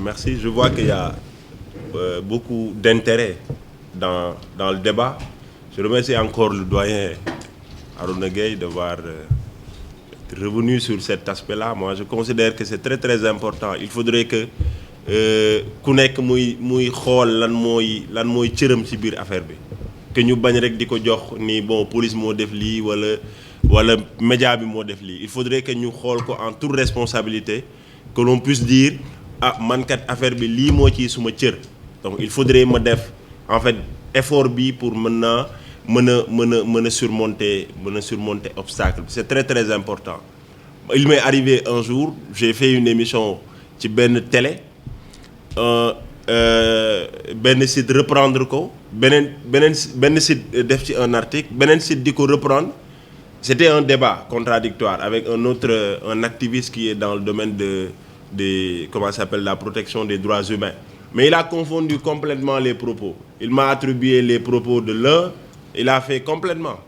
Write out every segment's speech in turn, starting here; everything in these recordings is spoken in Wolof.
Merci. Je vois qu'il y a beaucoup d'intérêt dans le débat. Je remercie encore le doyen Arouna Gueye d'avoir être revenu sur cet aspect-là. Moi, je considère que c'est très très important. Il faudrait que ku nekk muy xool lan mooy cëram ci biir affaire bi. Que ñu bañ rek di ko jox ni bon police moo def lii wala média bi moo def lii. Il faudrait que ñu xool ko en toute responsabilité, que l'on puisse dire ah man kat affaire bi lii moo ci suma cër. Donc il faudrait ma def en fait effort bi pour mën a surmonter obstacle. C'est très très important. Il m'est arrivé un jour, j'ai fait une émission ci benn télé benn site reprendre ko benn site def ci un article beneen site di ko reprendre. C'était un débat contradictoire avec un activiste qui est dans le domaine comment ça s'appelle, la protection des droits humains. Mais il a confondu complètement les propos. Il m'a attribué les propos de l'un, il a fait complètement.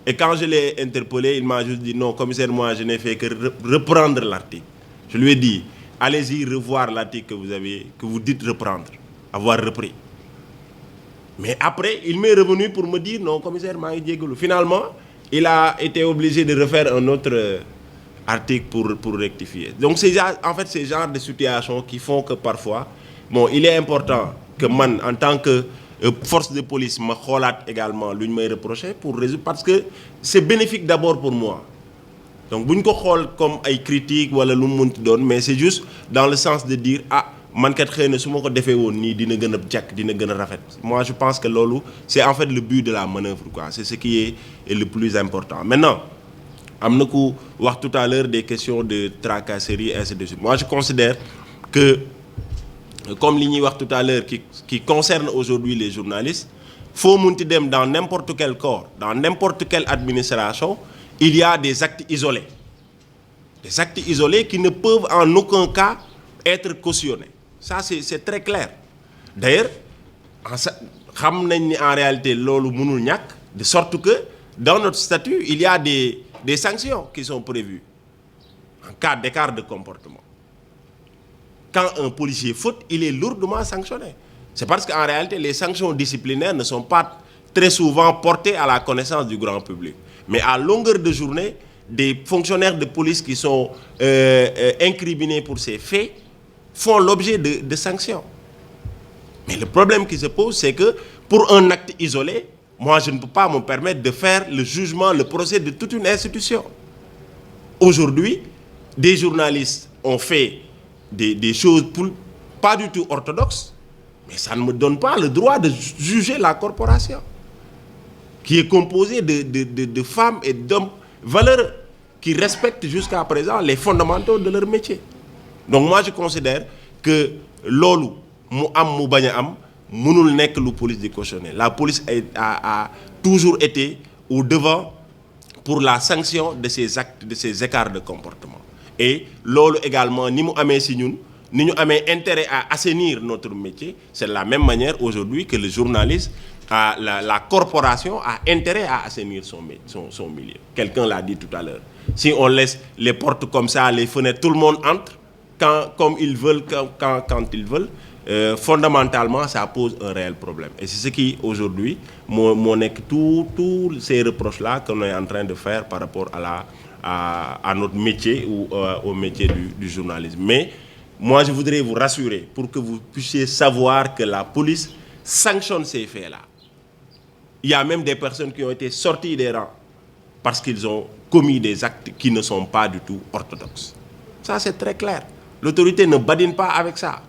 Et quand je l'ai interpellé, il m'a juste dit non, commissaire, moi je n'ai fait que reprendre l'article. Je lui ai dit, allez-y revoir l'article que vous dites reprendre, avoir repris. Mais après, il m'est revenu pour me dire non, commissaire, maa ngi jégalu. Finalement, il a été obligé de refaire un autre article pour rectifier. Donc c'est en fait ces genres de situations qui font que parfois, bon, il est important que man, en tant que force de police, ma xoolaat également lu ñu may reprocher pour résoudre, parce que c'est bénéfique d'abord pour moi. Donc bu ñu ko xool comme ay critiques wala lu mu munti doon, mais c'est juste dans le sens de dire ah man kat xëy na su ma ko defee woon nii dina gën a jekk dina gën a rafet. Moi je pense que loolu c'est en fait le but de la manœuvre, quoi. C'est ce qui est le plus important. Maintenant am na ku wax tout à l'heure des questions de tracasserie et ainsi de suite. Moi je considère que comme li ñuy wax tout à l'heure qui concerne aujourd'hui les journalistes, foo munti dem dans n'importe quel corps, dans n'importe quelle administration, il y a des actes isolés. Des actes isolés qui ne peuvent en aucun cas être cautionnés. Ça c'est très clair. D'ailleurs xam nañ ni en réalité loolu mënul ñàkk, de sorte que dans notre statut, il y a des sanctions qui sont prévues en cas d'écart de comportement. Quand un policier faute, il est lourdement sanctionné. C'est parce qu'en réalité, les sanctions disciplinaires ne sont pas très souvent portées à la connaissance du grand public. Mais à longueur de journée, des fonctionnaires de police qui sont incriminés pour ces faits font l'objet de sanctions. Mais le problème qui se pose, c'est que pour un acte isolé, moi, je ne peux pas me permettre de faire le jugement, le procès de toute une institution. Aujourd'hui, des journalistes ont fait des choses pas du tout orthodoxes, mais ça ne me donne pas le droit de juger la corporation, qui est composée de femmes et d'hommes valeureux, qui respectent jusqu'à présent les fondamentaux de leur métier. Donc moi, je considère que loolu mu am mu bañ a am mënul nekk lu police di cautionner. La police a toujours été au devant pour la sanction de ces actes, de ces écarts de comportement. Et loolu également ni mu amee si ñun ni ñu amee intérêt à assainir notre métier, c'est de la même manière aujourd'hui que le journaliste la corporation a intérêt à assainir son milieu. Quelqu'un l'a dit tout à l'heure. Si on laisse les portes comme ça, les fenêtres, tout le monde entre comme ils veulent, quand ils veulent, fondamentalement ça pose un réel problème. Et c'est ce qui aujourd'hui moo nekk tous ces reproches là qu'on est en train de faire par rapport à notre métier ou au métier du journalisme. Mais moi je voudrais vous rassurer pour que vous puissiez savoir que la police sanctionne ces faits-là. Il y a même des personnes qui ont été sorties des rangs parce qu'ils ont commis des actes qui ne sont pas du tout orthodoxes. Ça c'est très clair. L'autorité ne badine pas avec ça.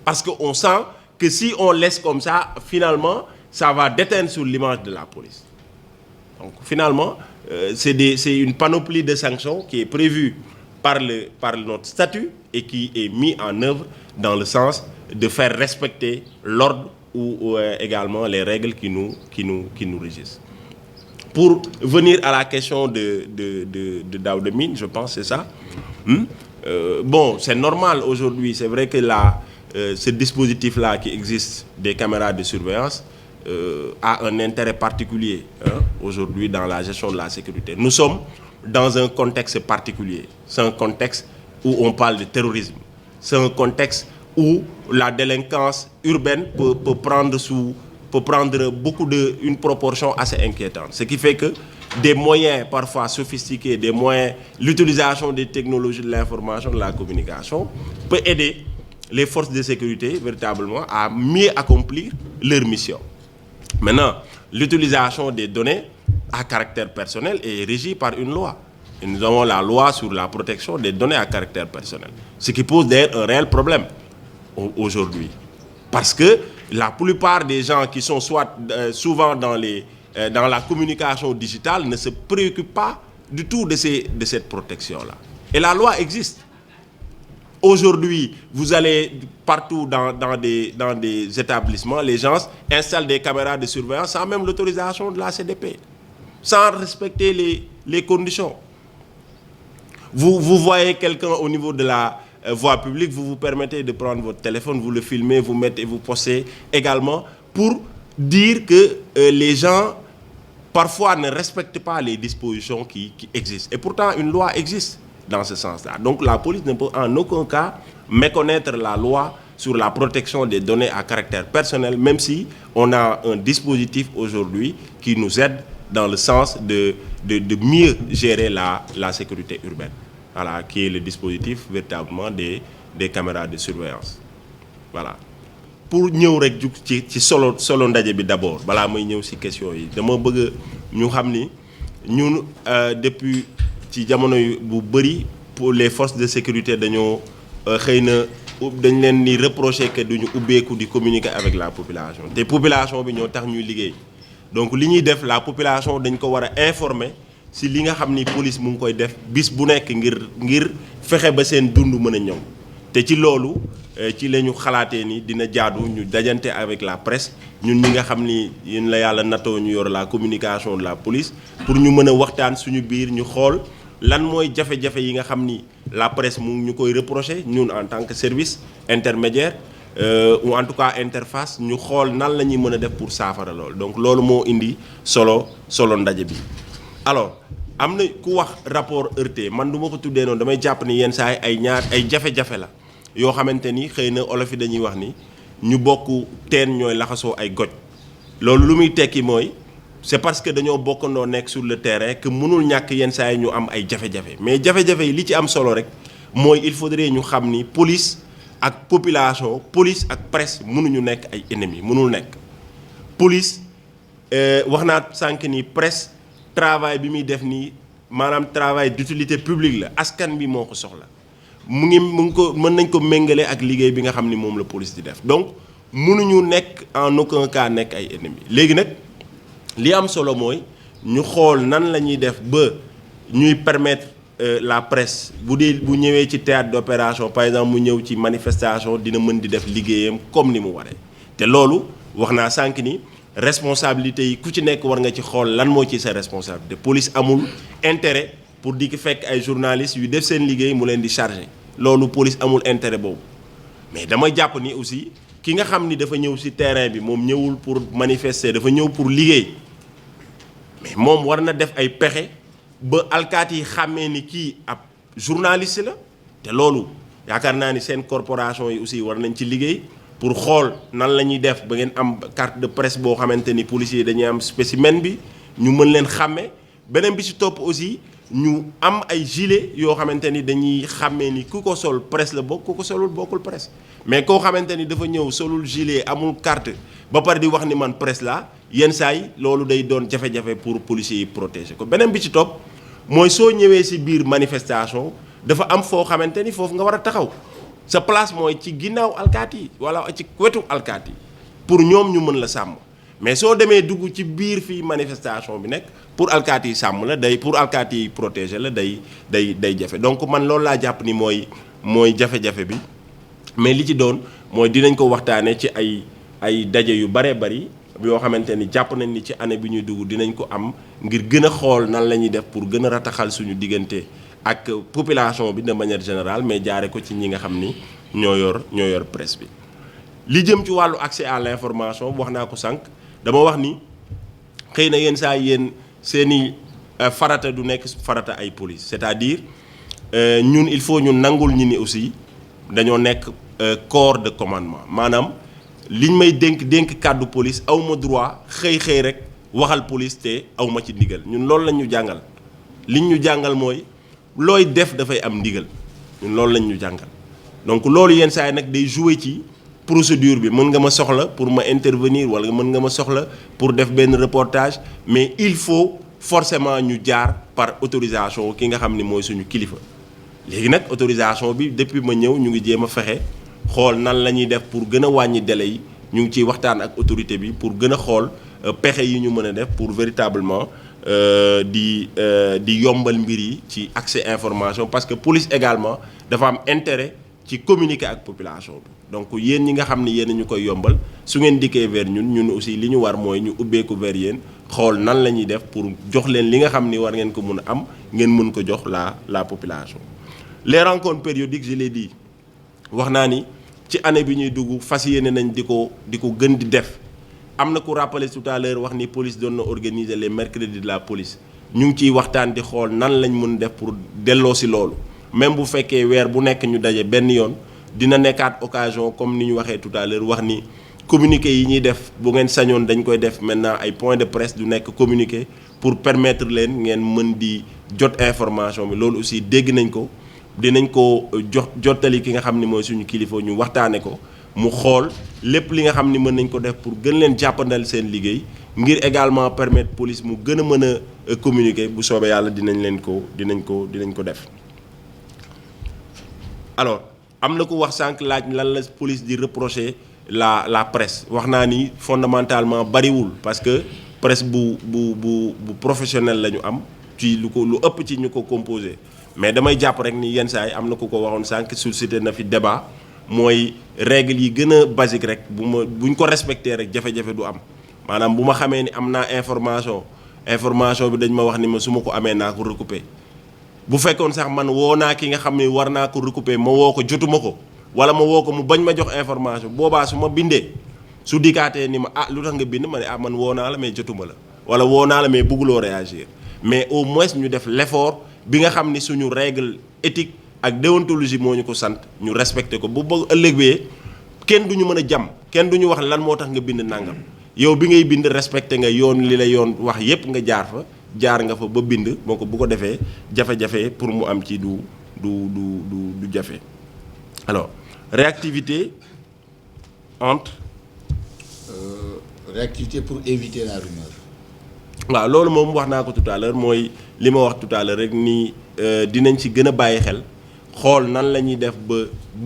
Parce qu'on sent que si on laisse comme ça, finalement, ça va déteindre sur l'image de la police. Donc finalement, c'est une panoplie de sanctions qui est prévue par notre statut et qui est mis en œuvre dans le sens de faire respecter l'ordre ou également les règles qui nous régissent. Pour venir à la question de Daouda Mine, je pense que c'est ça. Bon, c'est normal aujourd'hui, c'est vrai que ce dispositif-là qui existe des caméras de surveillance a un intérêt particulier aujourd'hui dans la gestion de la sécurité. Nous sommes dans un contexte particulier. C'est un contexte où on parle de terrorisme. C'est un contexte où la délinquance urbaine peut prendre une proportion assez inquiétante. Ce qui fait que des moyens parfois sophistiqués, l'utilisation des technologies de l'information, de la communication, peut aider les forces de sécurité véritablement à mieux accomplir leur mission. Maintenant, l'utilisation des données à caractère personnel est régie par une loi. Et nous avons la loi sur la protection des données à caractère personnel. Ce qui pose d'ailleurs un réel problème aujourd'hui. Parce que la plupart des gens qui sont souvent dans la communication digitale ne se préoccupent pas du tout de cette protection-là. Et la loi existe. Aujourd'hui, vous allez partout dans des établissements, les gens installent des caméras de surveillance sans même l'autorisation de la CDP, sans respecter les conditions. Vous voyez quelqu'un au niveau de la voie publique, vous vous permettez de prendre votre téléphone, vous le filmez, vous postez également pour dire que les gens parfois ne respectent pas les dispositions qui existent. Et pourtant, une loi existe dans ce sens-là. Donc la police ne peut en aucun cas méconnaître la loi sur la protection des données à caractère personnel, même si on a un dispositif aujourd'hui qui nous aide dans le sens de mieux gérer la sécurité urbaine. Voilà, qui est le dispositif véritablement des caméras de surveillance. Voilà. Pour ñëw rek ci solo ndaje bi d'abord balaa may ñëw ci question yi dama bëgg ñu xam ni ñun depuis ci jamono bu bëri pour les forces de sécurité dañoo xëy na dañ leen di reprocher que duñu ubbeeku di communiquer avec la population te population bi ñoo tax ñuy liggéey donc li ñuy def la population dañ ko war a informer si li nga xam ni police mu ngi koy def bis bu nekk ngir fexe ba seen dund mën a ñoŋ te ci loolu ci la ñu xalaatee ni dina jaadu ñu dajante avec la presse ñun ñi nga xam ni yéen la yàlla natoo ñu yor la communication de la police pour ñu mën a waxtaan suñu biir ñu xool lan mooy jafe-jafe yi nga xam ni la presse mu ñu koy reprocher ñun en tant que service intermédiaire ou en tout cas interface ñu xool nan la ñuy mën a def pour saafara loolu donc loolu moo indi solo ndaje bi. alors am na ku wax rapport heurté man du ma ko tuddee noonu damay jàpp ni yenn saa ay jafe-jafe la yoo xamante ni xëy na olof yi dañuy wax ni ñu bokk teen ñooy laxasoo ay goj loolu lu muy tekki mooy c'est parce que dañoo bokkandoo nekk sur le terrain que mënul ñàkk yenn saa yi ñu am ay jafe-jafe mais jafe-jafe yi li ci am solo rek mooy il faudrait ñu xam ni police ak population police ak presse mënuñu nekk ay ennemis mënul nekk police wax naa sànq ni presse travail bi muy def nii maanaam travail d'utilité publique la askan bi moo ko soxla mën nañ ko méngale ak liggéey bi nga xam ni moom la police di def donc mënuñu nekk en aucun cas nekk ay ennemis léegi nag li am solo mooy ñu xool nan la ñuy def ba ñuy permettre la presse bu ñëwee ci théâtre d'opération par exemple mu ñëw ci manifestation dina mën di def liggéeyam comme ni mu waree te loolu wax naa sànq ni responsabilité yi ku ci nekk war nga ci xool lan moo ci sa responsabilité police amul intérêt pour di ki fekk ay journalistes yu def seen liggéey mu leen di charger loolu police amul intérêt boobu mais dama jàpp ni aussi ki nga xam ni dafa ñëw ci terrain bi moom ñëwul pour manifester dafa ñëw pour liggéey mais moom war na def ay pexe ba alkaati yi xàmmee ni kii ab journaliste la te loolu yaakaar naa ni seen corporation yi aussi war nañ ci liggéey pour xool nan la ñuy def ba ngeen am carte de presse boo xamante ni policiers dañuy am spécimen bi ñu mën leen xàmme beneen bi ci topp aussi ñu am ay gilet yoo xamante ni dañuy xàmmee ni ku ko sol presse la bokk ku ko solul bokkul presse mais koo xamante ni dafa ñëw solul gilet amul carte ba pare di wax ni man presse la yenn saa yi loolu day doon jafe-jafe pour policiers yi protéger ko beneen bi ci topp mooy soo ñëwee ci biir manifestation dafa am foo xamante ni foofu nga war a taxaw sa place mooy ci ginnaaw alkaati yi walla ci wetu alkaati yi pour ñoom ñu mën la sàmm mais soo demee dugg ci biir fii manifestation bi nekk pour alkaati yi sàmm la pour alkaati yi protéger la day jafe donc man loolu laa jàpp ni mooy jafe-jafe bi mais li ci doon mooy dinañ ko waxtaanee ci ay daje yu baree bari yoo xamante ni jàpp nañ ni ci année bi ñuy dugg dinañ ko am ngir gën a xool nan la ñuy def pour gën a rataxal suñu diggante ak population bi de manière générale mais jaare ko ci ñi nga xam ni ñoo yor presse bi. li jëm ci wàllu accès à l'information wax naa ko sànq dama wax ni xëy na yenn saa yéen seeni farata du nekk farata ay police c'est-à-dire ñun il faut ñu nangul ñi ni aussi dañoo nekk corps de commandement maanaam liñ may dénk kàddu police aw ma droit xëy rek waxal police te aw ma ci ndigal ñun loolu lañ ñu jàngal liñ ñu jàngal mooy looy def dafay am ndigal ñun loolu lañ ñu jàngal donc loolu yenn saa yi nag day jouer ci procédure bi mën nga ma soxla pour ma intervenir wala mën nga ma soxla pour def benn reportage mais il faut forcément ñu jaar par autorisation ki nga xam ni mooy suñu kilifa léegi nag autorisation bi depuis ma ñëw ñu ngi jéem a fexe xool nan la ñuy def pour gën a wàññi délai yi ñu ngi ciy waxtaan ak autorité bi pour gën a xool pexe yi ñu mën a def pour véritablement di yombal mbir yi ci accès information parce que police également dafa am intérêt ci communiquer ak population bi donc yéen ñi nga xam ni yéen ñu koy yombal su ngeen dikkee vers ñun aussi li ñu war mooy ñu ubbeeku vers yéen xool nan la ñuy def pour jox leen li nga xam ni war ngeen ko mun a am ngeen mun ko jox la population. Les rencontres périodiques je l'ai dit wax naa ni ci année bi ñuy dugg fas yéene nañ di ko gën di def am na ku rappelé tout à l'heure wax ni police doon na organiser les mercredis de la police ñu ngi ciy waxtaan di xool nan lañ mun def pour delloo si loolu même bu fekkee weer bu nekk ñu daje benn yoon dina nekkaat occasion comme ni ñu waxee tout à l'heure wax ni communiqué yi ñuy def bu ngeen sañoon dañ koy def maintenant ay point de presse du nekk communiqué pour permettre leen ngeen mën di jot information bi loolu aussi dégg nañ ko dinañ ko jottali ki nga xam ni mooy suñu kilifa ñu waxtaane ko mu xool lépp li nga xam ni mën nañ ko def pour gën leen jàppandal seen liggéey ngir également permettre police mu gën a mën a communiquer bu soobee yàlla dinañ ko def. alors am na ku wax sànq laaj lan la police di reprocher la presse wax naa ni fondamentalement bariwul parce que presse bu professionnel la ñu am ci lu ëpp ci ñu ko composé mais damay jàpp rek ni yenn saa yi am na ku ko waxoon sànq suscité na fi débat mooy règle yi gën a basique rek buñ ko respecté rek jafe-jafe du am maanaam bu ma xamee ni am naa information bi dañ ma wax ni ma su ma ko amee naa ko recouper bu fekkoon sax man woo naa ki nga xam ne war naa ko recouper ma woo ko jotuma ko wala ma woo ko mu bañ ma jox information boobaa su ma bindee su dikkaatee ni ma lu tax nga bind ma ne man woo naa la mais jotuma la wala woo naa la mais bëgguloo réagir mais au moins ñu def l'effort bi nga xam ni suñu règle éthique ak déontologie moo ñu ko sant ñu respecté ko bu bëgg ëllëgee kenn du ñu mën a jàmm kenn du ñu wax lan moo tax nga bind nangam yow bi ngay bind respecté nga yoon li la yoon wax yépp nga jaar nga fa ba bind moo ko bu ko defee jafe-jafe pour mu am ci du jafe. alors réactivité entre. Réactivité pour éviter la rumeur. waaw loolu moom wax naa ko tout à l'heure mooy li ma wax tout à l'heure rek ni dinañ ci gën a bàyyi xel xool nan la ñuy def ba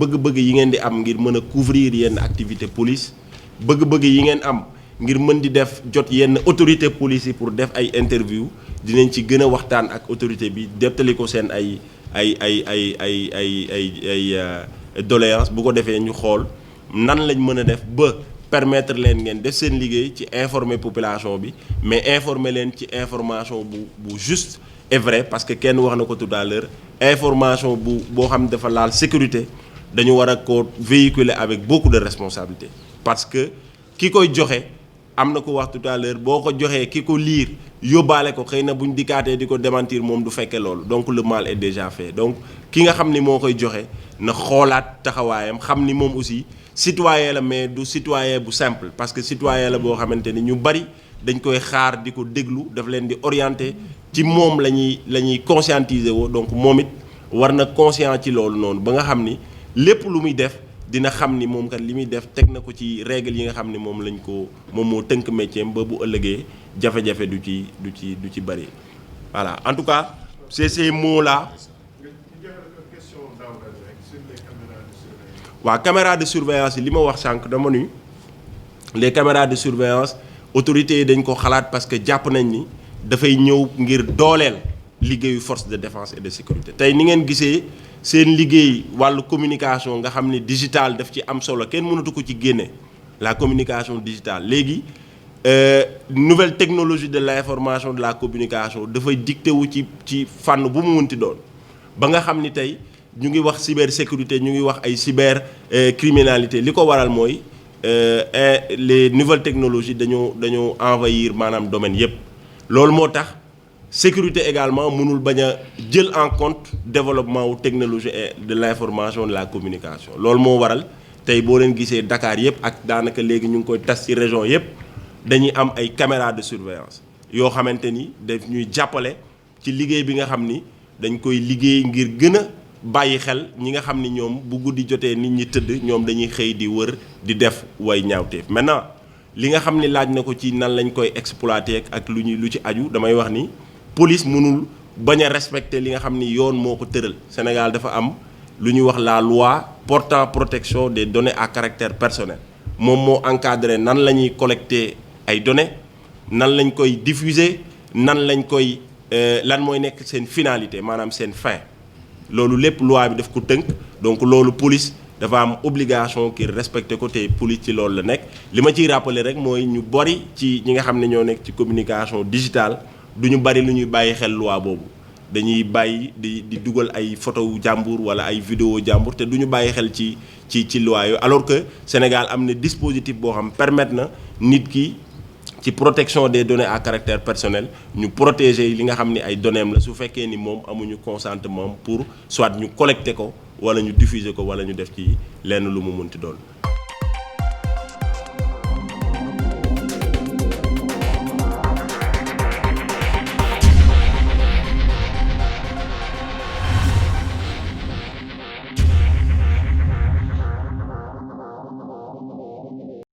bëgg-bëgg yi ngeen di am ngir mën a couvrir yenn activité police bëgg-bëgg yi ngeen am ngir mën di def jot yenn autorité police yi pour def ay interview dinañ ci gën a waxtaan ak autorité bi dettali ko seen ay doléance bu ko defee ñu xool nan lañ mën a def ba permettre leen ngeen def seen liggéey ci informer population bi mais informer leen ci information bu juste et vrai parce que kenn wax na ko tout à l'heure information boo xam ne dafa laal sécurité dañu war a ko véhiculer avec beaucoup de responsabilité parce que ki koy joxe am na ko wax tout à l'heure boo ko joxee ki ko liir yóbbaale ko xëy na buñ dikkaatee di ko démentir moom du fekke loolu donc le mal est déjà fait donc ki nga xam ni moo koy joxe na xoolaat taxawaayam xam ni moom aussi citoyen la mais du citoyen bu simple parce que citoyen la boo xamante ni ñu bari dañ koy xaar di ko déglu daf leen di orienter ci moom la ñuy conscientiser woo donc moom it war na conscient ci loolu noonu ba nga xam ni lépp lu muy def dina xam ni moom kat li muy def teg na ko ci règle yi nga xam ni moom moo tënk métier ba bu ëllëgee jafe-jafe du ci bari voilà en tout cas c'est ces mots là. waaw caméra de surveillance yi li ma wax sànq dama ni les caméras de surveillance autorités yi dañ ko xalaat parce que jàpp nañ ni dafay ñëw ngir dooleel liggéeyu force de défense et de sécurité tey ni ngeen gisee seen liggéey wàllu communication nga xam ni digital daf ci am solo kenn mënatu ko ci génne la communication digitale léegi nouvelle technologie de l'information de la communication dafay dicté wu ci fànn bu mu mënti doon ba nga xam ni tey ñu ngi wax cybersécurité ñu ngi wax ay cybercriminalité li ko waral mooy les nouvelles technologies dañoo envahir maanaam domaine yépp loolu moo tax sécurité également mënul bañ a jël en compte développement wu technologie et de l'information de la communication loolu moo waral tey boo leen gisee Dakar yëpp ak daanaka léegi ñu ngi koy tas ci région yëpp dañuy am ay caméras de surveillance yoo xamante ni daf ñuy jàppale ci liggéey bi nga xam ni dañ koy liggéey ngir gën a bàyyi xel ñi nga xam ni ñoom bu guddi jotee nit ñi tëdd ñoom dañuy xëy di wër di def way ñaawteef. maintenant li nga xam ni laaj na ko ci nan lañ koy exploiter ak lu ci aju damay wax ni police mënul bañ a respecter li nga xam ni yoon moo ko tëral. Sénégal dafa am lu ñuy wax la loi portant protection des données à caractère personnel moom moo encadré nan la ñuy collecter ay données nan lañ koy diffuser nan lañ koy lan mooy nekk seen finalité maanaam seen fin loolu lépp loi bi daf ko tënk donc loolu police dafa am obligation ki respecter ko te police ci loolu la nekk. li ma ciy rappeler rek mooy ñu bari ci ñi nga xam ne ñoo nekk ci communication digitale du ñu bari lu ñuy bàyyi xel loi boobu dañuy bàyyi di dugal ay photo jàmbur wala ay vidéo jàmbur te du ñu bàyyi xel ci loi yooyu alors que Sénégal am na dispositif boo xam permettre na nit ki ci protection des données à caractère personnel ñu protéger li nga xam ni ay données am la su fekkee ni moom amuñu consentement pour soit ñu collecter ko wala ñu diffuser ko wala ñu def ci lenn lu mu munti doon.